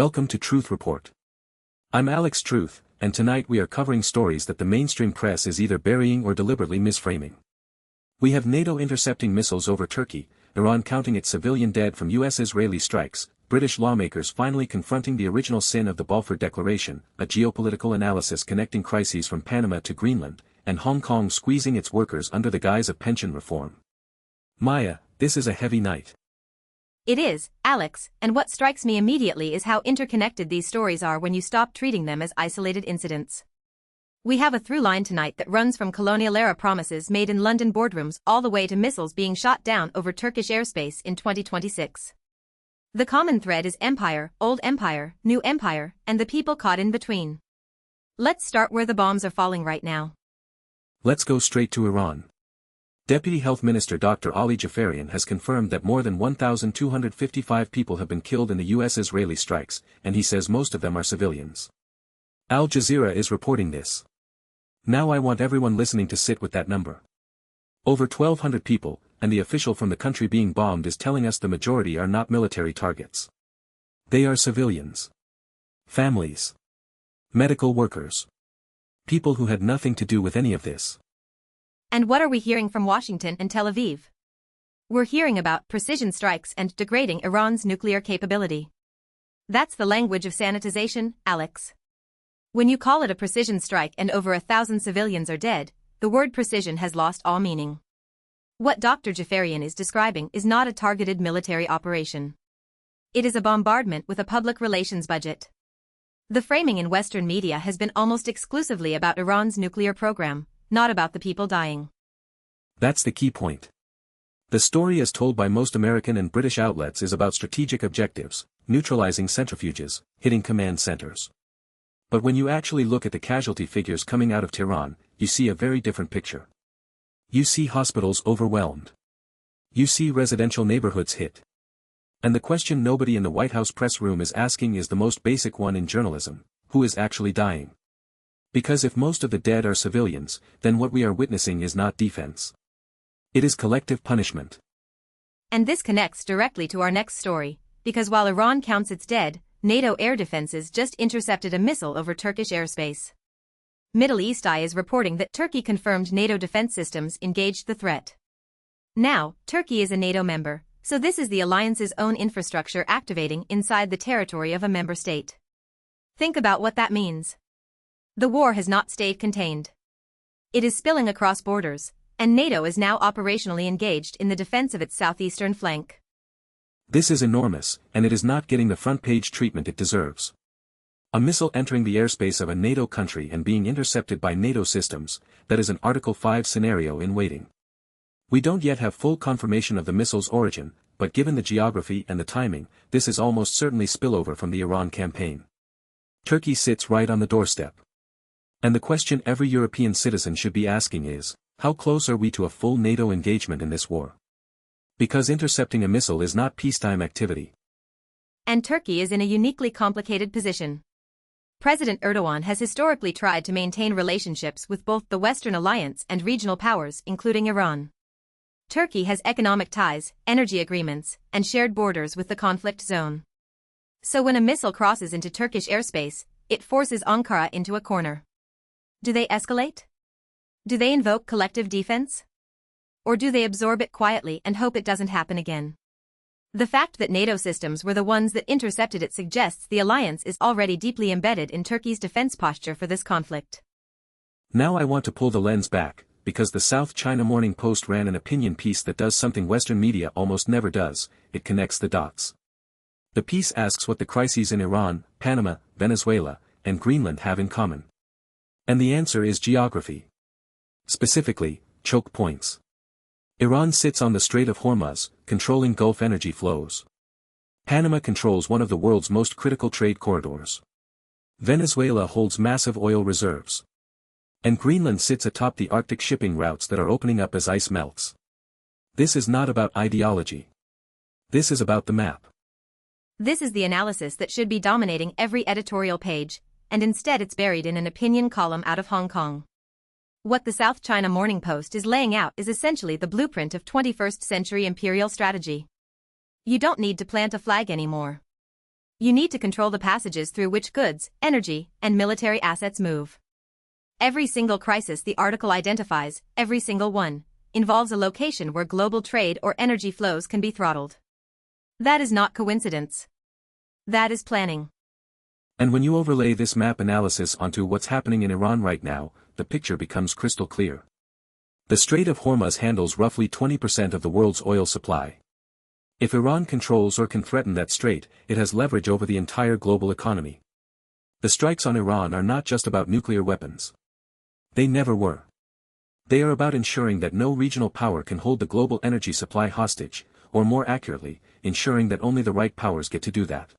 Welcome to Truth Report. I'm Alex Truth, and tonight we are covering stories that the mainstream press is either burying or deliberately misframing. We have NATO intercepting missiles over Turkey, Iran counting its civilian dead from US-Israeli strikes, British lawmakers finally confronting the original sin of the Balfour Declaration, a geopolitical analysis connecting crises from Panama to Greenland, and Hong Kong squeezing its workers under the guise of pension reform. Maya, this is a heavy night. It is, Alex, and what strikes me immediately is how interconnected these stories are when you stop treating them as isolated incidents. We have a through line tonight that runs from colonial-era promises made in London boardrooms all the way to missiles being shot down over Turkish airspace in 2026. The common thread is empire, old empire, new empire, and the people caught in between. Let's start where the bombs are falling right now. Let's go straight to Iran. Deputy Health Minister Dr. Ali Jafarian has confirmed that more than 1,255 people have been killed in the US-Israeli strikes, and he says most of them are civilians. Al Jazeera is reporting this. Now I want everyone listening to sit with that number. Over 1,200 people, and the official from the country being bombed is telling us the majority are not military targets. They are civilians. Families. Medical workers. People who had nothing to do with any of this. And what are we hearing from Washington and Tel Aviv? We're hearing about precision strikes and degrading Iran's nuclear capability. That's the language of sanitization, Alex. When you call it a precision strike and over 1,000 civilians are dead, the word precision has lost all meaning. What Dr. Jafarian is describing is not a targeted military operation. It is a bombardment with a public relations budget. The framing in Western media has been almost exclusively about Iran's nuclear program, not about the people dying. That's the key point. The story as told by most American and British outlets is about strategic objectives, neutralizing centrifuges, hitting command centers. But when you actually look at the casualty figures coming out of Tehran, you see a very different picture. You see hospitals overwhelmed. You see residential neighborhoods hit. And the question nobody in the White House press room is asking is the most basic one in journalism: who is actually dying? Because if most of the dead are civilians, then what we are witnessing is not defense. It is collective punishment. And this connects directly to our next story, because while Iran counts its dead, NATO air defenses just intercepted a missile over Turkish airspace. Middle East Eye is reporting that Turkey confirmed NATO defense systems engaged the threat. Now, Turkey is a NATO member, so this is the alliance's own infrastructure activating inside the territory of a member state. Think about what that means. The war has not stayed contained. It is spilling across borders, and NATO is now operationally engaged in the defense of its southeastern flank. This is enormous, and it is not getting the front-page treatment it deserves. A missile entering the airspace of a NATO country and being intercepted by NATO systems, that is an Article 5 scenario in waiting. We don't yet have full confirmation of the missile's origin, but given the geography and the timing, this is almost certainly spillover from the Iran campaign. Turkey sits right on the doorstep. And the question every European citizen should be asking is, how close are we to a full NATO engagement in this war? Because intercepting a missile is not peacetime activity. And Turkey is in a uniquely complicated position. President Erdogan has historically tried to maintain relationships with both the Western alliance and regional powers, including Iran. Turkey has economic ties, energy agreements, and shared borders with the conflict zone. So when a missile crosses into Turkish airspace, it forces Ankara into a corner. Do they escalate? Do they invoke collective defense? Or do they absorb it quietly and hope it doesn't happen again? The fact that NATO systems were the ones that intercepted it suggests the alliance is already deeply embedded in Turkey's defense posture for this conflict. Now I want to pull the lens back, because the South China Morning Post ran an opinion piece that does something Western media almost never does: it connects the dots. The piece asks what the crises in Iran, Panama, Venezuela, and Greenland have in common. And the answer is geography. Specifically, choke points. Iran sits on the Strait of Hormuz, controlling Gulf energy flows. Panama controls one of the world's most critical trade corridors. Venezuela holds massive oil reserves. And Greenland sits atop the Arctic shipping routes that are opening up as ice melts. This is not about ideology. This is about the map. This is the analysis that should be dominating every editorial page, and instead it's buried in an opinion column out of Hong Kong. What the South China Morning Post is laying out is essentially the blueprint of 21st century imperial strategy. You don't need to plant a flag anymore. You need to control the passages through which goods, energy, and military assets move. Every single crisis the article identifies, every single one, involves a location where global trade or energy flows can be throttled. That is not coincidence. That is planning. And when you overlay this map analysis onto what's happening in Iran right now, the picture becomes crystal clear. The Strait of Hormuz handles roughly 20% of the world's oil supply. If Iran controls or can threaten that strait, it has leverage over the entire global economy. The strikes on Iran are not just about nuclear weapons. They never were. They are about ensuring that no regional power can hold the global energy supply hostage, or more accurately, ensuring that only the right powers get to do that.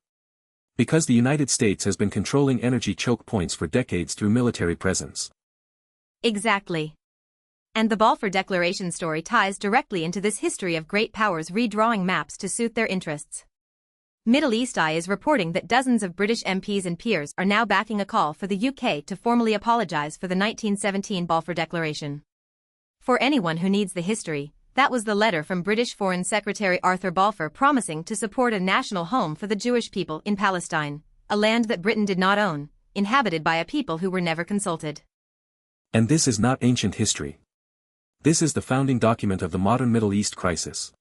Because the United States has been controlling energy choke points for decades through military presence. Exactly. And the Balfour Declaration story ties directly into this history of great powers redrawing maps to suit their interests. Middle East Eye is reporting that dozens of British MPs and peers are now backing a call for the UK to formally apologise for the 1917 Balfour Declaration. For anyone who needs the history, that was the letter from British Foreign Secretary Arthur Balfour promising to support a national home for the Jewish people in Palestine, a land that Britain did not own, inhabited by a people who were never consulted. And this is not ancient history. This is the founding document of the modern Middle East crisis.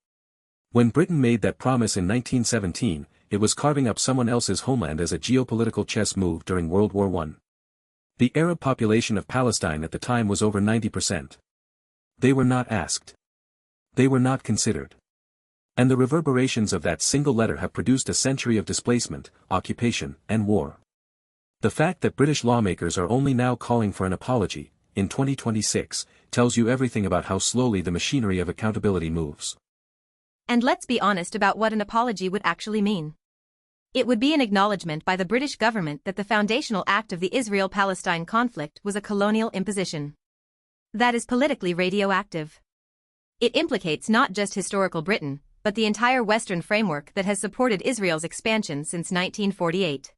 When Britain made that promise in 1917, it was carving up someone else's homeland as a geopolitical chess move during World War I. The Arab population of Palestine at the time was over 90%. They were not asked. They were not considered. And the reverberations of that single letter have produced a century of displacement, occupation, and war. The fact that British lawmakers are only now calling for an apology, in 2026, tells you everything about how slowly the machinery of accountability moves. And let's be honest about what an apology would actually mean. It would be an acknowledgement by the British government that the foundational act of the Israel-Palestine conflict was a colonial imposition. That is politically radioactive. It implicates not just historical Britain, but the entire Western framework that has supported Israel's expansion since 1948.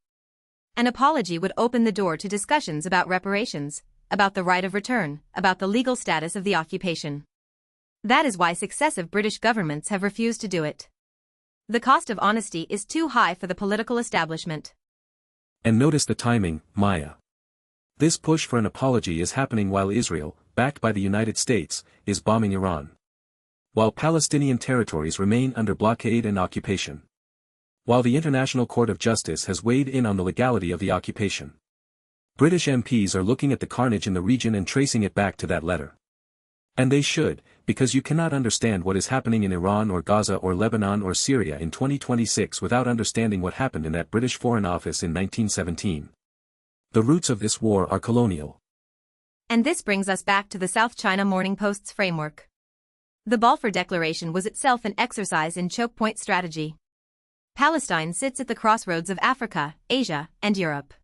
An apology would open the door to discussions about reparations, about the right of return, about the legal status of the occupation. That is why successive British governments have refused to do it. The cost of honesty is too high for the political establishment. And notice the timing, Maya. This push for an apology is happening while Israel, backed by the United States, is bombing Iran. While Palestinian territories remain under blockade and occupation. While the International Court of Justice has weighed in on the legality of the occupation. British MPs are looking at the carnage in the region and tracing it back to that letter. And they should, because you cannot understand what is happening in Iran or Gaza or Lebanon or Syria in 2026 without understanding what happened in that British Foreign Office in 1917. The roots of this war are colonial. And this brings us back to the South China Morning Post's framework. The Balfour Declaration was itself an exercise in choke point strategy. Palestine sits at the crossroads of Africa, Asia, and Europe.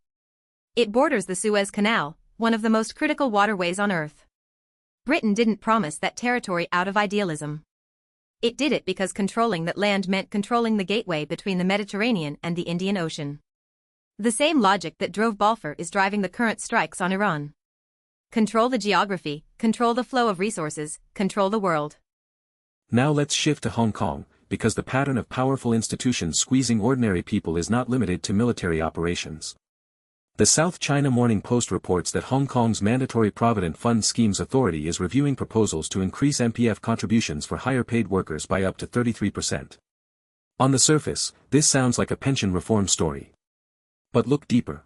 It borders the Suez Canal, one of the most critical waterways on Earth. Britain didn't promise that territory out of idealism. It did it because controlling that land meant controlling the gateway between the Mediterranean and the Indian Ocean. The same logic that drove Balfour is driving the current strikes on Iran. Control the geography, control the flow of resources, control the world. Now let's shift to Hong Kong, because the pattern of powerful institutions squeezing ordinary people is not limited to military operations. The South China Morning Post reports that Hong Kong's Mandatory Provident Fund Schemes Authority is reviewing proposals to increase MPF contributions for higher-paid workers by up to 33%. On the surface, this sounds like a pension reform story. But look deeper.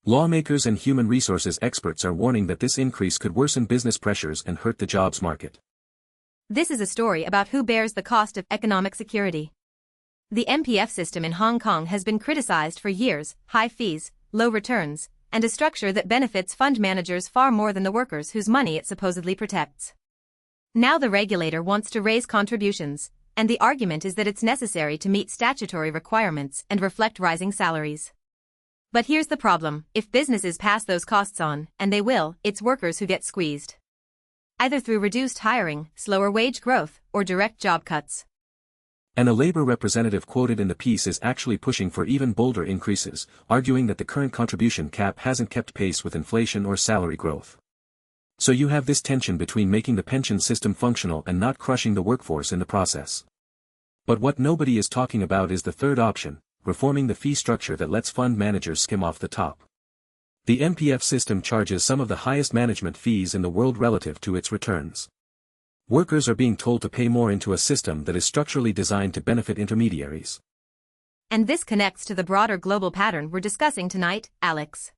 Lawmakers and human resources experts are warning that this increase could worsen business pressures and hurt the jobs market. This is a story about who bears the cost of economic security. The MPF system in Hong Kong has been criticized for years: high fees, low returns, and a structure that benefits fund managers far more than the workers whose money it supposedly protects. Now the regulator wants to raise contributions, and the argument is that it's necessary to meet statutory requirements and reflect rising salaries. But here's the problem: if businesses pass those costs on, and they will, it's workers who get squeezed. Either through reduced hiring, slower wage growth, or direct job cuts. And a labor representative quoted in the piece is actually pushing for even bolder increases, arguing that the current contribution cap hasn't kept pace with inflation or salary growth. So you have this tension between making the pension system functional and not crushing the workforce in the process. But what nobody is talking about is the third option: reforming the fee structure that lets fund managers skim off the top. The MPF system charges some of the highest management fees in the world relative to its returns. Workers are being told to pay more into a system that is structurally designed to benefit intermediaries. And this connects to the broader global pattern we're discussing tonight, Alex.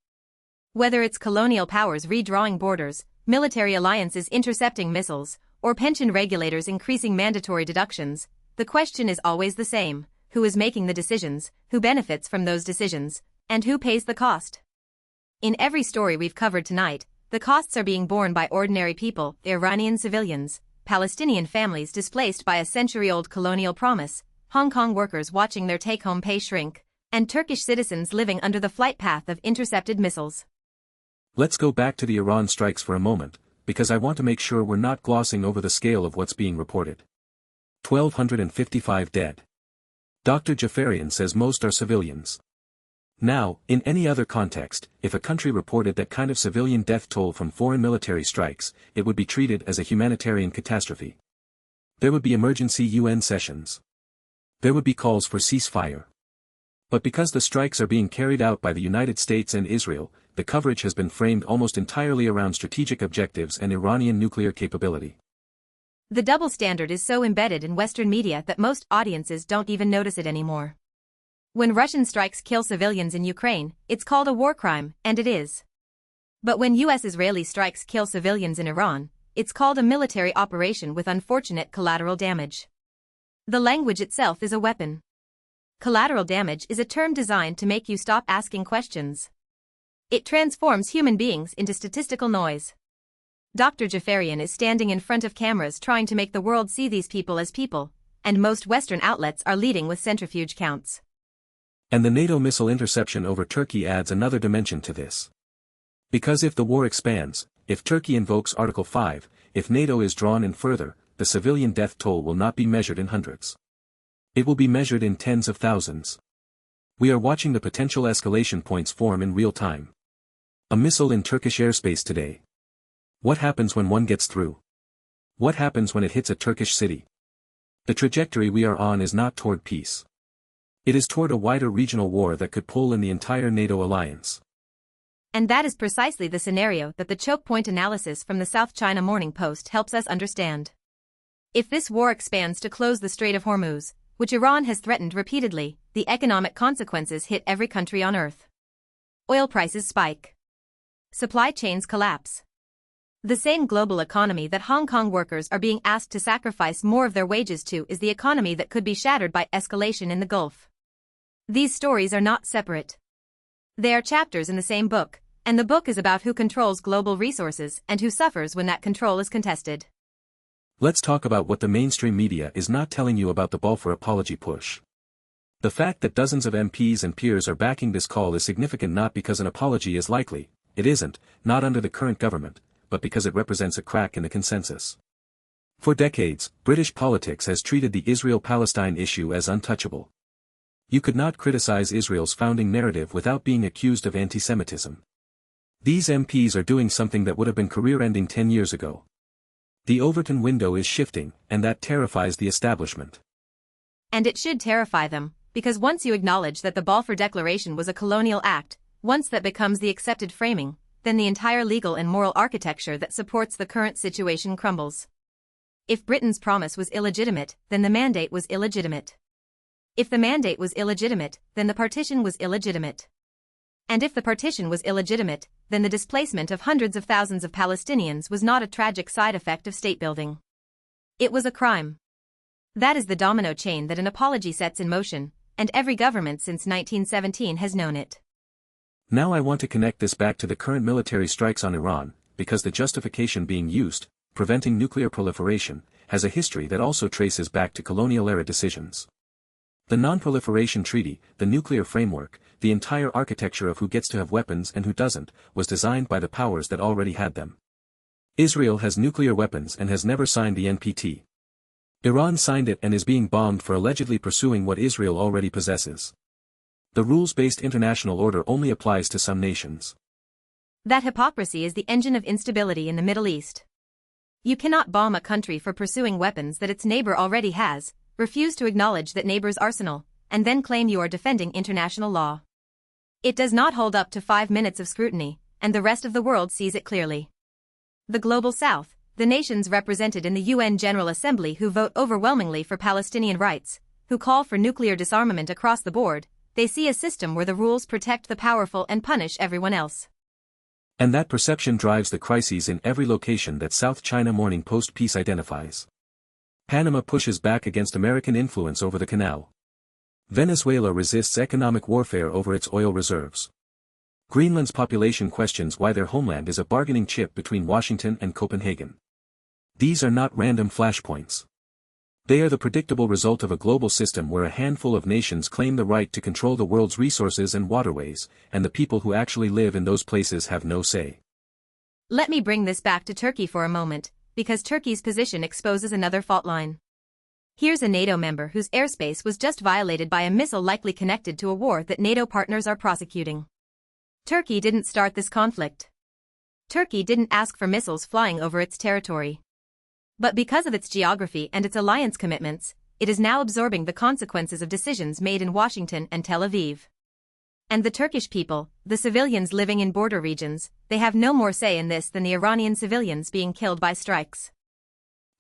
Whether it's colonial powers redrawing borders, military alliances intercepting missiles, or pension regulators increasing mandatory deductions, the question is always the same: who is making the decisions, who benefits from those decisions, and who pays the cost? In every story we've covered tonight, the costs are being borne by ordinary people, Iranian civilians, Palestinian families displaced by a century-old colonial promise, Hong Kong workers watching their take-home pay shrink, and Turkish citizens living under the flight path of intercepted missiles. Let's go back to the Iran strikes for a moment, because I want to make sure we're not glossing over the scale of what's being reported. 1,255 dead. Dr. Jafarian says most are civilians. Now, in any other context, if a country reported that kind of civilian death toll from foreign military strikes, it would be treated as a humanitarian catastrophe. There would be emergency UN sessions. There would be calls for ceasefire. But because the strikes are being carried out by the United States and Israel, the coverage has been framed almost entirely around strategic objectives and Iranian nuclear capability. The double standard is so embedded in Western media that most audiences don't even notice it anymore. When Russian strikes kill civilians in Ukraine, it's called a war crime, and it is. But when US-Israeli strikes kill civilians in Iran, it's called a military operation with unfortunate collateral damage. The language itself is a weapon. Collateral damage is a term designed to make you stop asking questions. It transforms human beings into statistical noise. Dr. Jafarian is standing in front of cameras trying to make the world see these people as people, and most Western outlets are leading with centrifuge counts. And the NATO missile interception over Turkey adds another dimension to this. Because if the war expands, if Turkey invokes Article 5, if NATO is drawn in further, the civilian death toll will not be measured in hundreds. It will be measured in tens of thousands. We are watching the potential escalation points form in real time. A missile in Turkish airspace today. What happens when one gets through? What happens when it hits a Turkish city? The trajectory we are on is not toward peace. It is toward a wider regional war that could pull in the entire NATO alliance. And that is precisely the scenario that the choke point analysis from the South China Morning Post helps us understand. If this war expands to close the Strait of Hormuz, which Iran has threatened repeatedly, the economic consequences hit every country on Earth. Oil prices spike. Supply chains collapse. The same global economy that Hong Kong workers are being asked to sacrifice more of their wages to is the economy that could be shattered by escalation in the Gulf. These stories are not separate. They are chapters in the same book, and the book is about who controls global resources and who suffers when that control is contested. Let's talk about what the mainstream media is not telling you about the Balfour apology push. The fact that dozens of MPs and peers are backing this call is significant not because an apology is likely, it isn't, not under the current government, but because it represents a crack in the consensus. For decades, British politics has treated the Israel-Palestine issue as untouchable. You could not criticize Israel's founding narrative without being accused of anti-Semitism. These MPs are doing something that would have been career-ending 10 years ago. The Overton window is shifting, and that terrifies the establishment. And it should terrify them, because once you acknowledge that the Balfour Declaration was a colonial act, once that becomes the accepted framing, then the entire legal and moral architecture that supports the current situation crumbles. If Britain's promise was illegitimate, then the mandate was illegitimate. If the mandate was illegitimate, then the partition was illegitimate. And if the partition was illegitimate, then the displacement of hundreds of thousands of Palestinians was not a tragic side effect of state building. It was a crime. That is the domino chain that an apology sets in motion, and every government since 1917 has known it. Now I want to connect this back to the current military strikes on Iran, because the justification being used, preventing nuclear proliferation, has a history that also traces back to colonial-era decisions. The Non-Proliferation Treaty, the nuclear framework, the entire architecture of who gets to have weapons and who doesn't, was designed by the powers that already had them. Israel has nuclear weapons and has never signed the NPT. Iran signed it and is being bombed for allegedly pursuing what Israel already possesses. The rules-based international order only applies to some nations. That hypocrisy is the engine of instability in the Middle East. You cannot bomb a country for pursuing weapons that its neighbor already has, refuse to acknowledge that neighbor's arsenal, and then claim you are defending international law. It does not hold up to 5 minutes of scrutiny, and the rest of the world sees it clearly. The Global South, the nations represented in the UN General Assembly who vote overwhelmingly for Palestinian rights, who call for nuclear disarmament across the board, they see a system where the rules protect the powerful and punish everyone else. And that perception drives the crises in every location that South China Morning Post piece identifies. Panama pushes back against American influence over the canal. Venezuela resists economic warfare over its oil reserves. Greenland's population questions why their homeland is a bargaining chip between Washington and Copenhagen. These are not random flashpoints. They are the predictable result of a global system where a handful of nations claim the right to control the world's resources and waterways, and the people who actually live in those places have no say. Let me bring this back to Turkey for a moment, because Turkey's position exposes another fault line. Here's a NATO member whose airspace was just violated by a missile likely connected to a war that NATO partners are prosecuting. Turkey didn't start this conflict. Turkey didn't ask for missiles flying over its territory. But because of its geography and its alliance commitments, it is now absorbing the consequences of decisions made in Washington and Tel Aviv. And the Turkish people, the civilians living in border regions, they have no more say in this than the Iranian civilians being killed by strikes.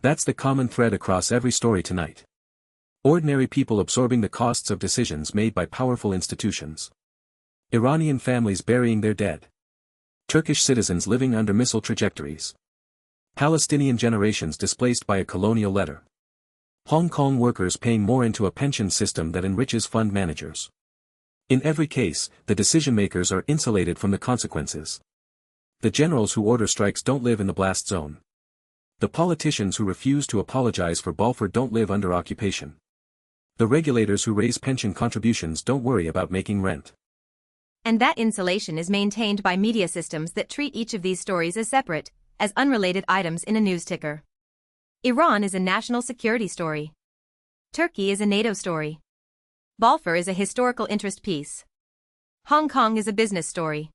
That's the common thread across every story tonight. Ordinary people absorbing the costs of decisions made by powerful institutions. Iranian families burying their dead. Turkish citizens living under missile trajectories. Palestinian generations displaced by a colonial letter. Hong Kong workers paying more into a pension system that enriches fund managers. In every case, the decision-makers are insulated from the consequences. The generals who order strikes don't live in the blast zone. The politicians who refuse to apologize for Balfour don't live under occupation. The regulators who raise pension contributions don't worry about making rent. And that insulation is maintained by media systems that treat each of these stories as separate, as unrelated items in a news ticker. Iran is a national security story. Turkey is a NATO story. Balfour is a historical interest piece. Hong Kong is a business story.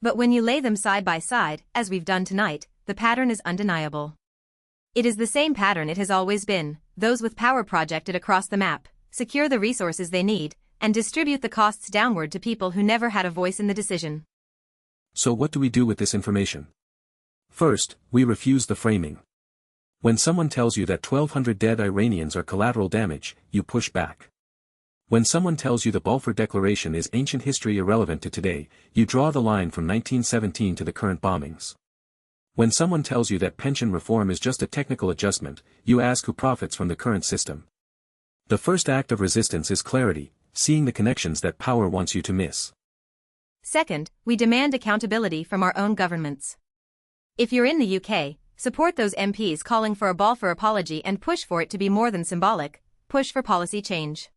But when you lay them side by side, as we've done tonight, the pattern is undeniable. It is the same pattern it has always been: those with power project it across the map, secure the resources they need, and distribute the costs downward to people who never had a voice in the decision. So what do we do with this information? First, we refuse the framing. When someone tells you that 1,200 dead Iranians are collateral damage, you push back. When someone tells you the Balfour Declaration is ancient history irrelevant to today, you draw the line from 1917 to the current bombings. When someone tells you that pension reform is just a technical adjustment, you ask who profits from the current system. The first act of resistance is clarity, seeing the connections that power wants you to miss. Second, we demand accountability from our own governments. If you're in the UK, support those MPs calling for a Balfour apology and push for it to be more than symbolic, push for policy change.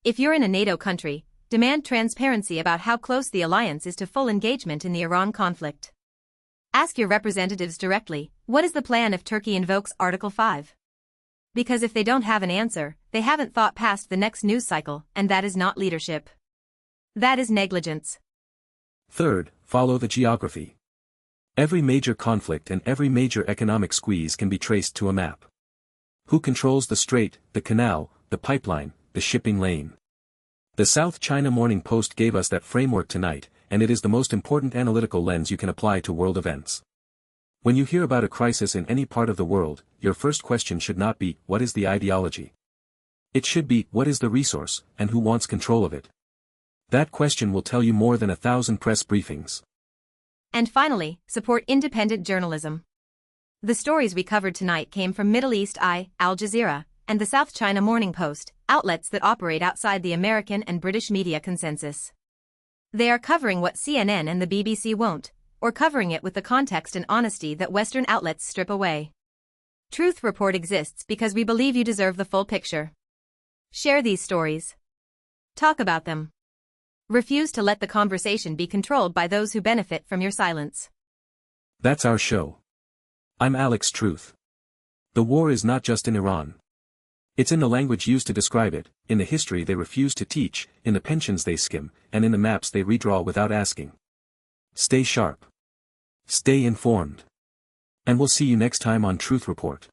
If you're in a NATO country, demand transparency about how close the alliance is to full engagement in the Iran conflict. Ask your representatives directly, what is the plan if Turkey invokes Article 5? Because if they don't have an answer, they haven't thought past the next news cycle, and that is not leadership. That is negligence. Third, follow the geography. Every major conflict and every major economic squeeze can be traced to a map. Who controls the strait, the canal, the pipeline, the shipping lane? The South China Morning Post gave us that framework tonight, and it is the most important analytical lens you can apply to world events. When you hear about a crisis in any part of the world, your first question should not be, what is the ideology? It should be, what is the resource, and who wants control of it? That question will tell you more than 1,000 press briefings. And finally, support independent journalism. The stories we covered tonight came from Middle East Eye, Al Jazeera, and the South China Morning Post, outlets that operate outside the American and British media consensus. They are covering what CNN and the BBC won't, or covering it with the context and honesty that Western outlets strip away. Truth Report exists because we believe you deserve the full picture. Share these stories. Talk about them. Refuse to let the conversation be controlled by those who benefit from your silence. That's our show. I'm Alex Truth. The war is not just in Iran. It's in the language used to describe it, in the history they refuse to teach, in the pensions they skim, and in the maps they redraw without asking. Stay sharp. Stay informed. And we'll see you next time on Truth Report.